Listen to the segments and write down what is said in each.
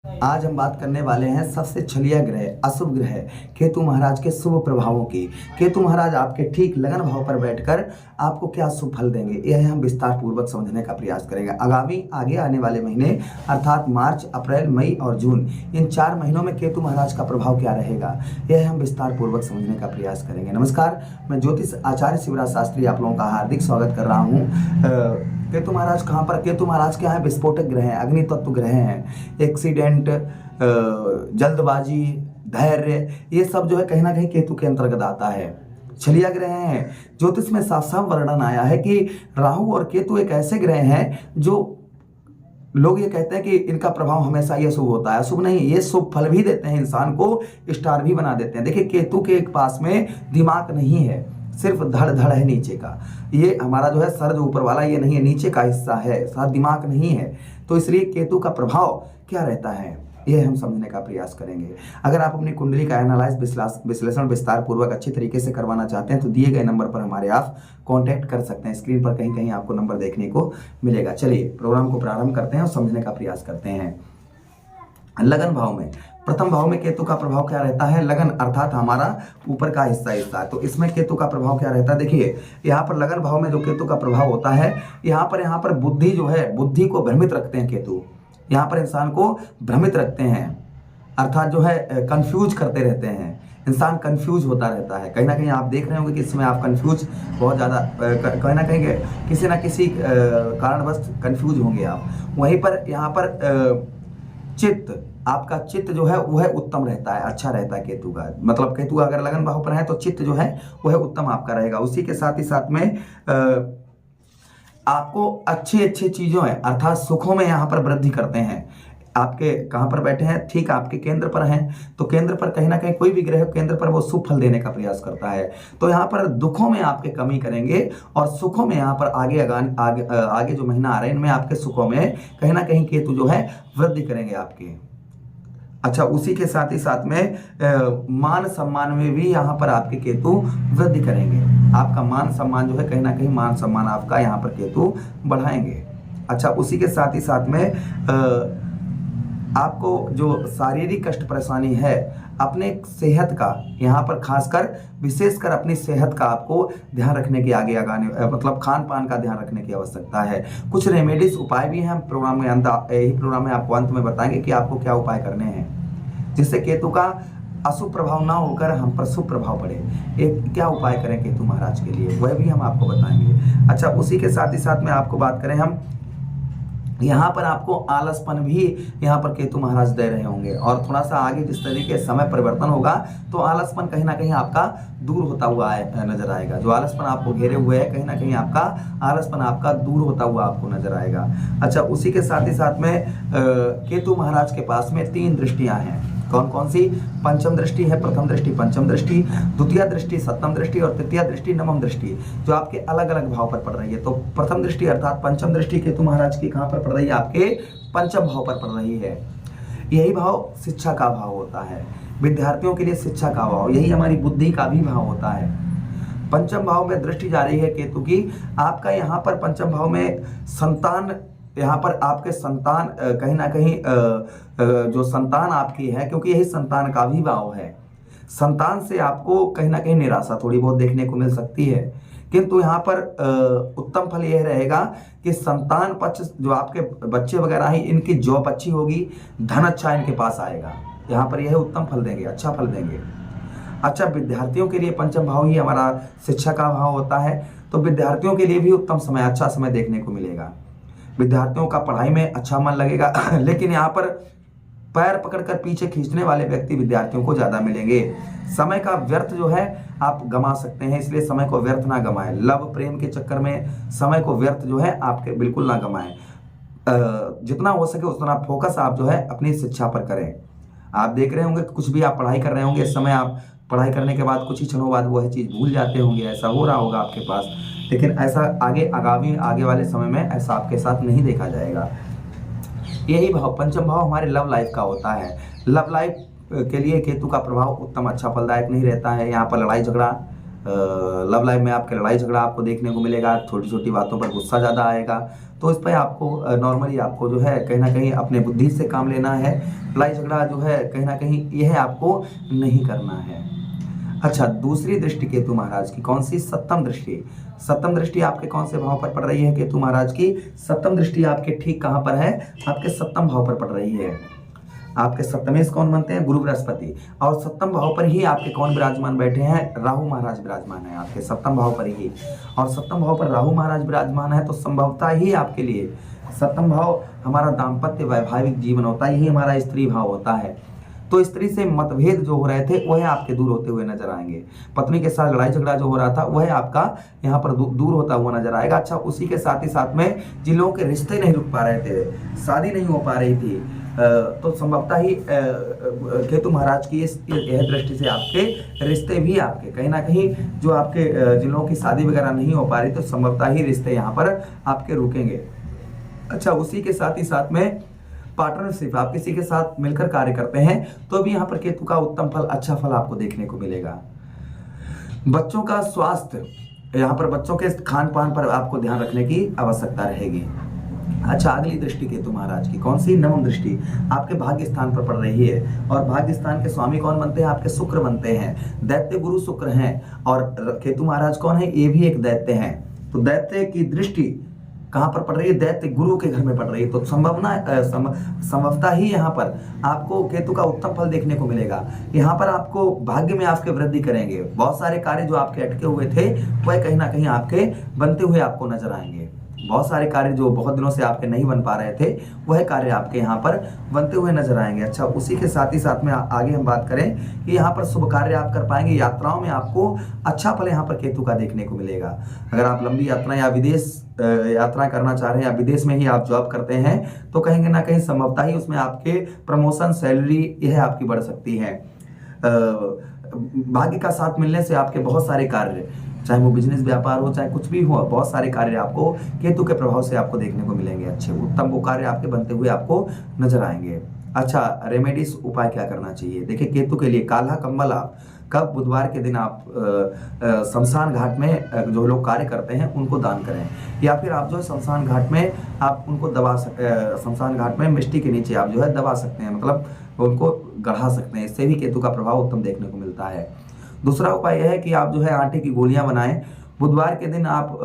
आज हम बात करने वाले हैं सबसे छलिया ग्रह अशुभ ग्रह केतु महाराज के शुभ प्रभावों की। केतु महाराज आपके ठीक लगन भाव पर बैठकर आपको क्या शुभ फल देंगे, यह हम विस्तार पूर्वक समझने का प्रयास करेंगे। आगामी आगे आने वाले महीने अर्थात मार्च, अप्रैल, मई और जून, इन 4 महीनों में केतु महाराज का प्रभाव क्या रहेगा, यह हम विस्तार पूर्वक समझने का प्रयास करेंगे। नमस्कार, मैं ज्योतिष आचार्य शिवराज शास्त्री आप लोगों का हार्दिक स्वागत कर रहा हूँ। केतु महाराज कहाँ पर, केतु महाराज क्या है, विस्फोटक ग्रह हैं, अग्नि तत्व ग्रह हैं। एक्सीडेंट, जल्दबाजी, धैर्य, ये सब जो है कहीं ना कहीं केतु के अंतर्गत आता है। छलिया ग्रह हैं। ज्योतिष में साफ साफ वर्णन आया है कि राहु और केतु एक ऐसे ग्रह हैं जो लोग ये कहते हैं कि इनका प्रभाव हमेशा ये शुभ होता है। अशुभ नहीं, ये शुभ फल भी देते हैं, इंसान को स्टार भी बना देते हैं। देखिए, केतु के एक पास में दिमाग नहीं है, सिर्फ धड़ धड़ है नीचे का। ये हमारा जो है सर जो ऊपर वाला ये नहीं है, नीचे का हिस्सा है, साथ दिमाग नहीं है। तो इसलिए केतु का प्रभाव क्या रहता है, यह हम समझने का प्रयास करेंगे। अगर आप अपनी कुंडली का एनालाइज विश्लेषण विस्तार पूर्वक अच्छी तरीके से करवाना चाहते हैं तो दिए गए नंबर पर हमारे आप कांटेक्ट कर सकते हैं। स्क्रीन पर कहीं कहीं आपको नंबर देखने को मिलेगा। चलिए प्रोग्राम को प्रारंभ करते हैं और समझने का प्रयास करते हैं। लगन भाव में, प्रथम भाव में केतु का प्रभाव क्या रहता है, लगन अर्थात हमारा ऊपर का हिस्सा। तो इसमें केतु का प्रभाव क्या रहता है, देखिए यहाँ पर लगन भाव में जो केतु का प्रभाव होता है, यहाँ पर बुद्धि जो है, बुद्धि को भ्रमित रखते हैं केतु। यहाँ पर इंसान को भ्रमित रखते हैं, अर्थात जो है कंफ्यूज करते रहते हैं। इंसान कंफ्यूज होता रहता है। कहीं ना कहीं आप देख रहे होंगे कि इस समय आप कंफ्यूज बहुत ज़्यादा, कहीं ना कहीं किसी ना किसी कारणवश कंफ्यूज होंगे आप। वहीं पर यहाँ पर चित्त, आपका चित्त जो है वह उत्तम रहता है, अच्छा रहता है केतु का। मतलब केतु अगर लगन भाव पर है तो चित्त जो है वह उत्तम आपका रहेगा। उसी के साथ ही साथ में आपको अच्छी अच्छी चीजों है अर्थात सुखों में यहाँ पर वृद्धि करते हैं। आपके कहाँ पर बैठे हैं, ठीक आपके केंद्र पर हैं, तो केंद्र पर कहीं ना कहीं कोई भी ग्रह केंद्र पर वो शुभ फल देने का प्रयास करता है। तो यहाँ पर दुखों में आपके कमी करेंगे और सुखों में यहाँ पर आगे जो महीना आ रहे हैं इनमें आपके सुखों में कहीं ना कहीं केतु जो है वृद्धि करेंगे आपके। अच्छा, उसी के साथ ही साथ में मान सम्मान में भी यहाँ पर आपके केतु वृद्धि करेंगे। आपका मान सम्मान जो है कहीं ना कहीं मान सम्मान आपका यहाँ पर केतु बढ़ाएंगे। अच्छा, उसी के साथ ही साथ में आपको जो शारीरिक कष्ट परेशानी है, अपने सेहत का यहाँ पर खासकर विशेषकर अपनी सेहत का आपको ध्यान रखने की आगे मतलब खान पान का ध्यान रखने की आवश्यकता है। कुछ रेमेडीज उपाय भी हैं, हम प्रोग्राम में आपको अंत में बताएंगे कि आपको क्या उपाय करने हैं जिससे केतु का अशुभ प्रभाव ना होकर हम पर शुभ प्रभाव पड़े। एक क्या उपाय करें केतु महाराज के लिए, वह भी हम आपको बताएंगे। अच्छा, उसी के साथ ही साथ में आपको बात करें हम, यहाँ पर आपको आलसपन भी यहाँ पर केतु महाराज दे रहे होंगे और थोड़ा सा आगे जिस तरीके से समय परिवर्तन होगा तो आलसपन कहीं ना कहीं आपका दूर होता हुआ नजर आएगा। जो आलसपन आपको घेरे हुए है कहीं ना कहीं आपका आलसपन आपका दूर होता हुआ आपको नजर आएगा। अच्छा, उसी के साथ ही साथ में केतु महाराज के पास में 3 दृष्टियां हैं। कौन कौन सी, पंचम दृष्टि है, प्रथम दृष्टि पंचम दृष्टि, द्वितीय दृष्टि सप्तम दृष्टि और तृतीय दृष्टि नवम दृष्टि, जो आपके अलग अलग भाव पर पड़ रही है। तो प्रथम दृष्टि अर्थात पंचम दृष्टि केतु महाराज की कहाँ पर पड़ रही है, आपके पंचम भाव पर पड़ रही है। यही भाव शिक्षा का भाव होता है, विद्यार्थियों के लिए शिक्षा का भाव, यही हमारी बुद्धि का भी भाव होता है। पंचम भाव में दृष्टि जा रही है केतु की, आपका यहाँ पर पंचम भाव में संतान, यहाँ पर आपके संतान कहीं ना कहीं जो संतान आपकी है, क्योंकि यही संतान का भी भाव है, संतान से आपको कहीं ना कहीं निराशा थोड़ी बहुत देखने को मिल सकती है। किंतु यहाँ पर उत्तम फल यह रहेगा कि संतान पक्ष जो आपके बच्चे वगैरह हैं इनकी जॉब अच्छी होगी, धन अच्छा इनके पास आएगा। यहाँ पर यह उत्तम फल देंगे, अच्छा फल देंगे। अच्छा, विद्यार्थियों के लिए पंचम भाव ही हमारा शिक्षा का भाव होता है, तो विद्यार्थियों के लिए भी उत्तम समय, अच्छा समय देखने को मिलेगा। विद्यार्थियों का पढ़ाई में अच्छा मन लगेगा लेकिन यहाँ पर पैर पकड़कर पीछे खींचने वाले व्यक्ति विद्यार्थियों को ज्यादा मिलेंगे। समय का व्यर्थ जो है आप गमा सकते हैं, इसलिए समय को व्यर्थ ना गमाएं। लव प्रेम के चक्कर में समय को व्यर्थ जो है आपके बिल्कुल ना गमाएं। जितना हो सके उतना फोकस आप जो है अपनी शिक्षा पर करें। आप देख रहे होंगे कुछ भी आप पढ़ाई कर रहे होंगे, इस समय आप पढ़ाई करने के बाद कुछ ही क्षणों बाद वह चीज़ भूल जाते होंगे, ऐसा हो रहा होगा आपके पास। लेकिन ऐसा आगे वाले समय में ऐसा आपके साथ नहीं देखा जाएगा। यही भाव पंचम भाव हमारे लव लाइफ का होता है। लव लाइफ के लिए केतु का प्रभाव उत्तम अच्छा फलदायक नहीं रहता है। यहाँ पर लड़ाई झगड़ा, लव लाइफ में आपके लड़ाई झगड़ा आपको देखने को मिलेगा, छोटी छोटी बातों पर गुस्सा ज़्यादा आएगा। तो इस पर आपको नॉर्मली आपको जो है कहीं ना कहीं अपने बुद्धि से काम लेना है। लड़ाई झगड़ा जो है कहीं ना कहीं यह आपको नहीं करना है। अच्छा, दूसरी दृष्टि केतु महाराज की कौन सी? सप्तम दृष्टि। सप्तम दृष्टि आपके कौन से भाव पर पड़ रही है केतु महाराज की? सप्तम दृष्टि आपके ठीक कहां पर है? आपके सप्तम भाव पर पड़ रही है। आपके सप्तमेश कौन बनते हैं? गुरु बृहस्पति। और सप्तम भाव पर ही आपके कौन विराजमान बैठे हैं? राहु महाराज विराजमान है आपके सप्तम भाव पर ही। और सप्तम भाव पर राहु महाराज विराजमान है तो संभवतः ही आपके लिए सप्तम भाव हमारा दाम्पत्य वैवाहिक जीवन होता है, यही हमारा स्त्री भाव होता है। तो स्त्री से मतभेद जो हो रहे थे वह आपके दूर होते हुए नजर आएंगे। पत्नी के साथ लड़ाई झगड़ा जो हो रहा था वह आपका यहाँ पर दूर होता हुआ नजर आएगा। अच्छा, उसी के साथ ही साथ में जिन लोगों के रिश्ते नहीं रुक पा रहे थे, शादी नहीं हो पा रही थी, तो संभवतः ही केतु महाराज की यह दृष्टि से आपके रिश्ते भी आपके कहीं ना कहीं जो आपके जिन लोगों की शादी वगैरह नहीं हो पा रही, तो संभवतः ही रिश्ते यहाँ पर आपके रुकेंगे। अच्छा, उसी के साथ ही साथ में पार्टनरशिप, आप किसी के साथ मिलकर कार्य करते हैं तो भी यहाँ पर केतु का उत्तम फल, अच्छा फल आपको देखने को मिलेगा। बच्चों का स्वास्थ्य, यहाँ पर बच्चों के खान पान पर आपको ध्यान रखने की आवश्यकता रहेगी। अच्छा, अगली दृष्टि केतु महाराज की कौन सी? नवम दृष्टि आपके भाग्य स्थान पर पड़ रही है। और भाग्य स्थान के स्वामी कौन बनते हैं? आपके शुक्र बनते हैं। दैत्य गुरु शुक्र हैं और केतु महाराज कौन है? ये भी एक दैत्य हैं। तो दैत्य की दृष्टि कहां पर पड़ रही है? दैत्य गुरु के घर में पड़ रही है। तो संभवतः ही यहाँ पर आपको केतु का उत्तम फल देखने को मिलेगा। यहाँ पर आपको भाग्य में आपके वृद्धि करेंगे। बहुत सारे कार्य जो आपके अटके हुए थे वह कहीं ना कहीं आपके बनते हुए आपको नजर आएंगे। बहुत सारे कार्य जो बहुत दिनों से आपके नहीं बन पा रहे थे वह कार्य आपके यहाँ पर बनते हुए नजर आएंगे। अच्छा, उसी के साथ ही साथ में आगे हम बात करें कि यहाँ पर शुभ कार्य आप कर पाएंगे। यात्राओं में आपको अच्छा फल यहाँ पर केतु का देखने को मिलेगा। अगर आप लंबी यात्रा या विदेश यात्रा करना चाह रहे हैं या विदेश में ही आप जॉब करते हैं तो कहीं ना कहीं संभवतः ही उसमें आपके प्रमोशन, सैलरी यह आपकी बढ़ सकती है। भाग्य का साथ मिलने से आपके बहुत सारे कार्य, चाहे वो बिजनेस व्यापार हो चाहे कुछ भी हो, बहुत सारे कार्य आपको केतु के प्रभाव से आपको देखने को मिलेंगे। अच्छे उत्तम वो कार्य आपके बनते हुए आपको नजर आएंगे। अच्छा, रेमेडीज उपाय क्या करना चाहिए? देखिए, केतु के लिए काला कंबल आप कब बुधवार के दिन आप शमशान घाट में जो लोग कार्य करते हैं उनको दान करें, या फिर आप जो है शमशान घाट में आप उनको शमशान घाट में मिट्टी के नीचे आप जो है दबा सकते हैं, मतलब उनको गढ़ा सकते हैं। इससे भी केतु का प्रभाव उत्तम देखने को मिलता है। दूसरा उपाय यह है कि आप जो है आटे की गोलियां बनाएं। बुधवार के दिन आप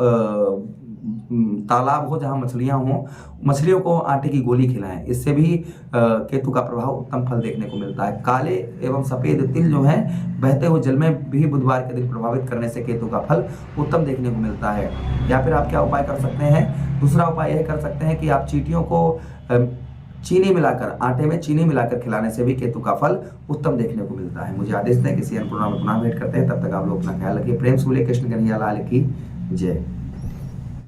तालाब हो जहां मछलियां हों, मछलियों को आटे की गोली खिलाएं। इससे भी केतु का प्रभाव उत्तम फल देखने को मिलता है। काले एवं सफेद तिल जो है बहते हुए जल में भी बुधवार के दिन प्रभावित करने से केतु का फल उत्तम देखने को मिलता है। या फिर आप क्या उपाय कर सकते हैं? दूसरा उपाय यह कर सकते हैं कि आप चींटियों को चीनी मिलाकर, आटे में चीनी मिलाकर खिलाने से भी केतु का फल उत्तम देखने को मिलता है। मुझे आदेश दें, किसी अन्य प्रोग्राम में पुनः भेंट करते हैं। तब तक आप लोग अपना ख्याल रखिए। प्रेम से बोलिए कृष्ण कन्हैया लाल की जय।